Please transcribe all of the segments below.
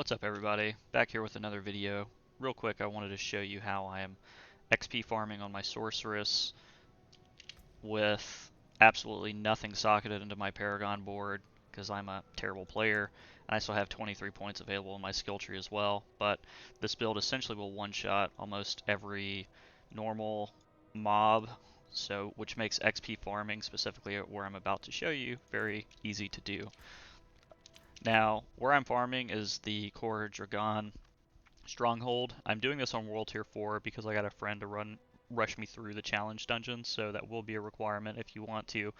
What's up everybody? Back here with another video. Real quick, I wanted to show you how I am XP farming on my Sorceress with absolutely nothing socketed into my Paragon board because I'm a terrible player, and I still have 23 points available in my skill tree as well. But this build essentially will one-shot almost every normal mob, which makes XP farming, specifically where I'm about to show you, very easy to do. Now, where I'm farming is the core Dragan Stronghold. I'm doing this on World Tier 4 because I got a friend to rush me through the challenge dungeons, so that will be a requirement if you want to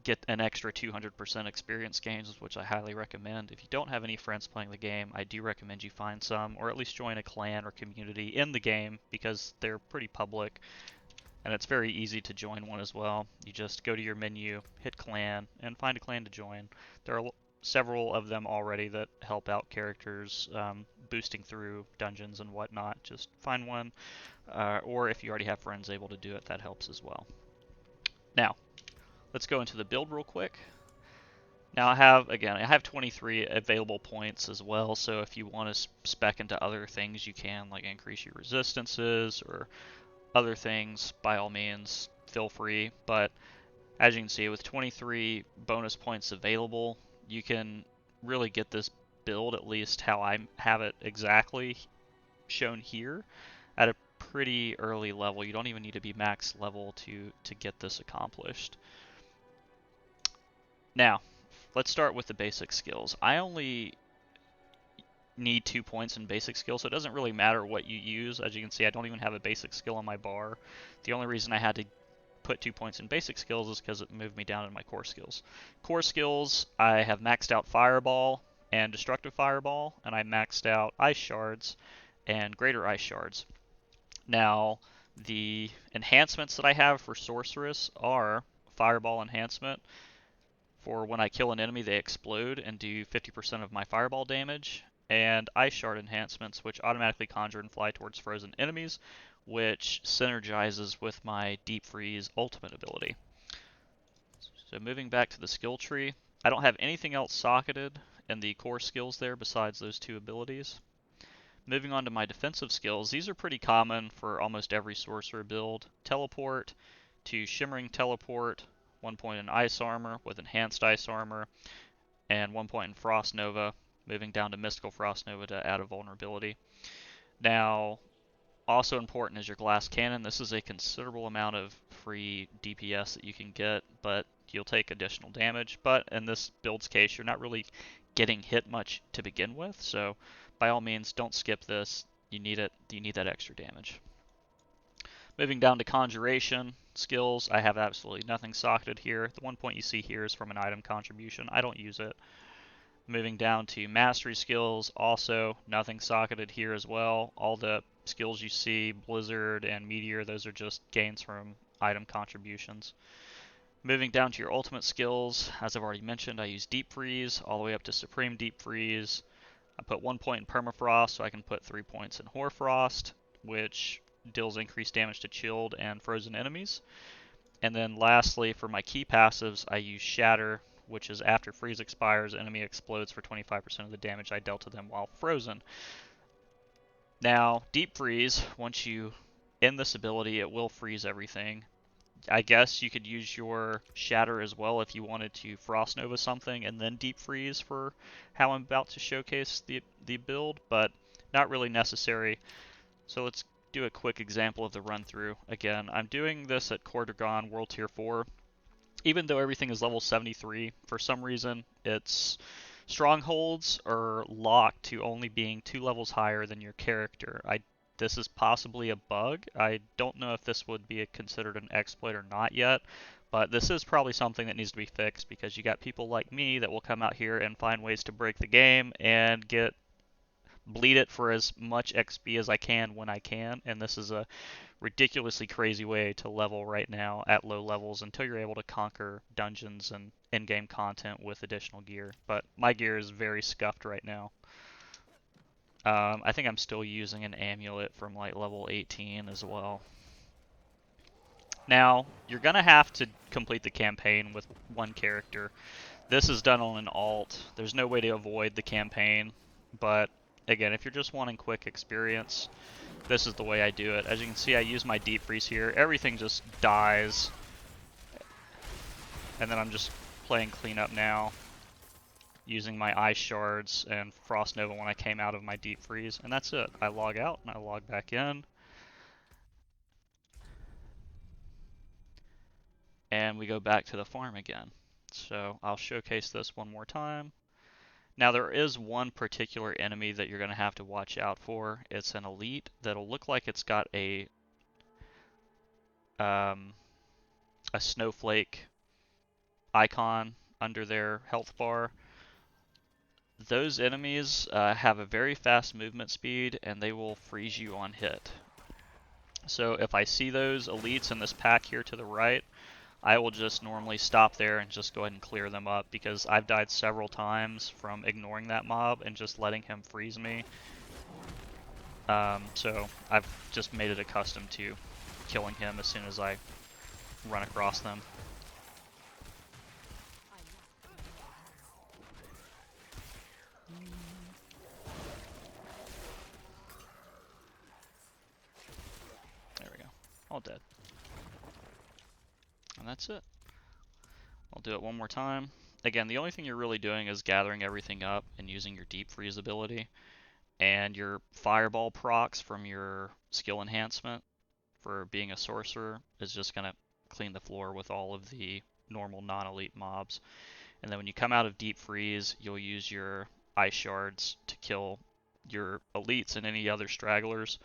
get an extra 200% experience gains, which I highly recommend. If you don't have any friends playing the game, I do recommend you find some, or at least join a clan or community in the game because they're pretty public, and it's very easy to join one as well. You just go to your menu, hit clan, and find a clan to join. There are several of them already that help out characters boosting through dungeons and whatnot. Just find one, or if you already have friends able to do it, that helps as well. Now, let's go into the build real quick. Now I have 23 available points as well, so if you want to spec into other things you can, like increase your resistances or other things, by all means, feel free. But as you can see, with 23 bonus points available, you can really get this build, at least how I have it exactly shown here, at a pretty early level. You don't even need to be max level to get this accomplished. Now, let's start with the basic skills. I only need 2 points in basic skill, so it doesn't really matter what you use. As you can see, I don't even have a basic skill on my bar. The only reason I had to put 2 points in basic skills is because it moved me down in my core skills. Core skills, I have maxed out Fireball and Destructive Fireball, and I maxed out Ice Shards and Greater Ice Shards. Now, the enhancements that I have for Sorceress are Fireball enhancement. For when I kill an enemy, they explode and do 50% of my Fireball damage, and Ice Shard enhancements, which automatically conjure and fly towards frozen enemies, which synergizes with my Deep Freeze ultimate ability. So moving back to the skill tree, I don't have anything else socketed in the core skills there besides those 2 abilities. Moving on to my defensive skills, these are pretty common for almost every sorcerer build. Teleport to Shimmering Teleport, 1 point in Ice Armor with Enhanced Ice Armor, and 1 point in Frost Nova, moving down to Mystical Frost Nova to add a vulnerability. Now, also important is your Glass Cannon. This is a considerable amount of free DPS that you can get, but you'll take additional damage. But in this build's case, you're not really getting hit much to begin with, so by all means, don't skip this. You need it. You need that extra damage. Moving down to Conjuration skills, I have absolutely nothing socketed here. The 1 point you see here is from an item contribution. I don't use it. Moving down to Mastery skills, also nothing socketed here as well. All the skills you see, Blizzard and Meteor, those are just gains from item contributions. Moving down to your ultimate skills, as I've already mentioned, I use Deep Freeze all the way up to Supreme Deep Freeze. I put 1 point in Permafrost, so I can put 3 points in Hoarfrost, which deals increased damage to chilled and frozen enemies. And then lastly, for my key passives, I use Shatter, which is after freeze expires, enemy explodes for 25% of the damage I dealt to them while frozen. Now, Deep Freeze, once you end this ability, it will freeze everything. I guess you could use your Shatter as well if you wanted to Frost Nova something and then Deep Freeze for how I'm about to showcase the build, but not really necessary. So let's do a quick example of the run through. Again, I'm doing this at Core Dragan World Tier 4. Even though everything is level 73, for some reason its Strongholds are locked to only being 2 levels higher than your character. This is possibly a bug. I don't know if this would be considered an exploit or not yet, but this is probably something that needs to be fixed because you got people like me that will come out here and find ways to break the game and bleed it for as much XP as I can when I can, and this is a ridiculously crazy way to level right now at low levels until you're able to conquer dungeons and in-game content with additional gear. But my gear is very scuffed right now. I think I'm still using an amulet from like level 18 as well. Now, you're going to have to complete the campaign with one character. This is done on an alt. There's no way to avoid the campaign, but again, if you're just wanting quick experience, this is the way I do it. As you can see, I use my deep freeze here. Everything just dies. And then I'm just playing cleanup now, using my Ice Shards and Frost Nova when I came out of my deep freeze. And that's it. I log out and I log back in. And we go back to the farm again. So I'll showcase this one more time. Now there is one particular enemy that you're going to have to watch out for. It's an elite that'll look like it's got a snowflake icon under their health bar. Those enemies have a very fast movement speed and they will freeze you on hit. So if I see those elites in this pack here to the right, I will just normally stop there and just go ahead and clear them up, because I've died several times from ignoring that mob and just letting him freeze me. So I've just made it accustomed to killing him as soon as I run across them. There we go. All dead. And that's it. I'll do it one more time. Again, the only thing you're really doing is gathering everything up and using your deep freeze ability. And your fireball procs from your skill enhancement for being a sorcerer is just going to clean the floor with all of the normal non-elite mobs. And then when you come out of deep freeze, you'll use your Ice Shards to kill your elites and any other stragglers.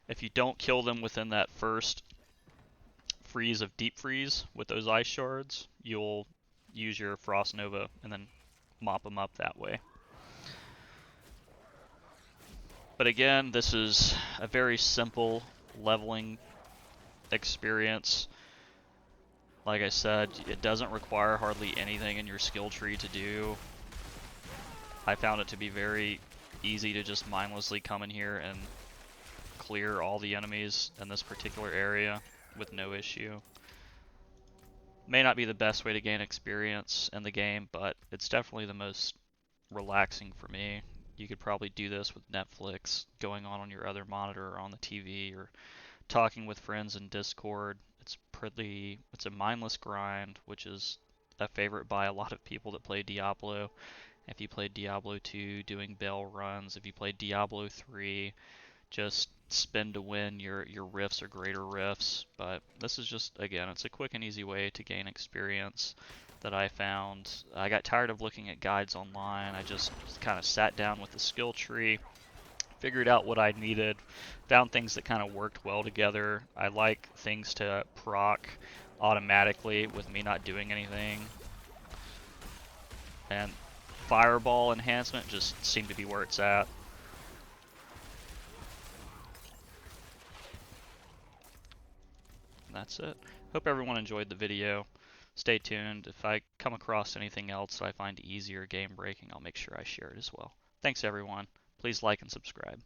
If you don't kill them within that first freeze of deep freeze with those Ice Shards, you'll use your Frost Nova and then mop them up that way. But again, this is a very simple leveling experience. Like I said, it doesn't require hardly anything in your skill tree to do. I found it to be very easy to just mindlessly come in here and clear all the enemies in this particular area with no issue. May not be the best way to gain experience in the game, but it's definitely the most relaxing for me. You could probably do this with Netflix going on your other monitor or on the TV, or talking with friends in Discord. It's a mindless grind, which is a favorite by a lot of people that play Diablo. If you played Diablo 2, doing bell runs. If you played Diablo 3, just spin to win your rifts or greater rifts. But this is just, again, it's a quick and easy way to gain experience that I found. I got tired of looking at guides online. I just kind of sat down with the skill tree, figured out what I needed, found things that kind of worked well together. I like things to proc automatically with me not doing anything. And fireball enhancement just seemed to be where it's at. And that's it. Hope everyone enjoyed the video. Stay tuned. If I come across anything else that I find easier game breaking, I'll make sure I share it as well. Thanks everyone. Please like and subscribe.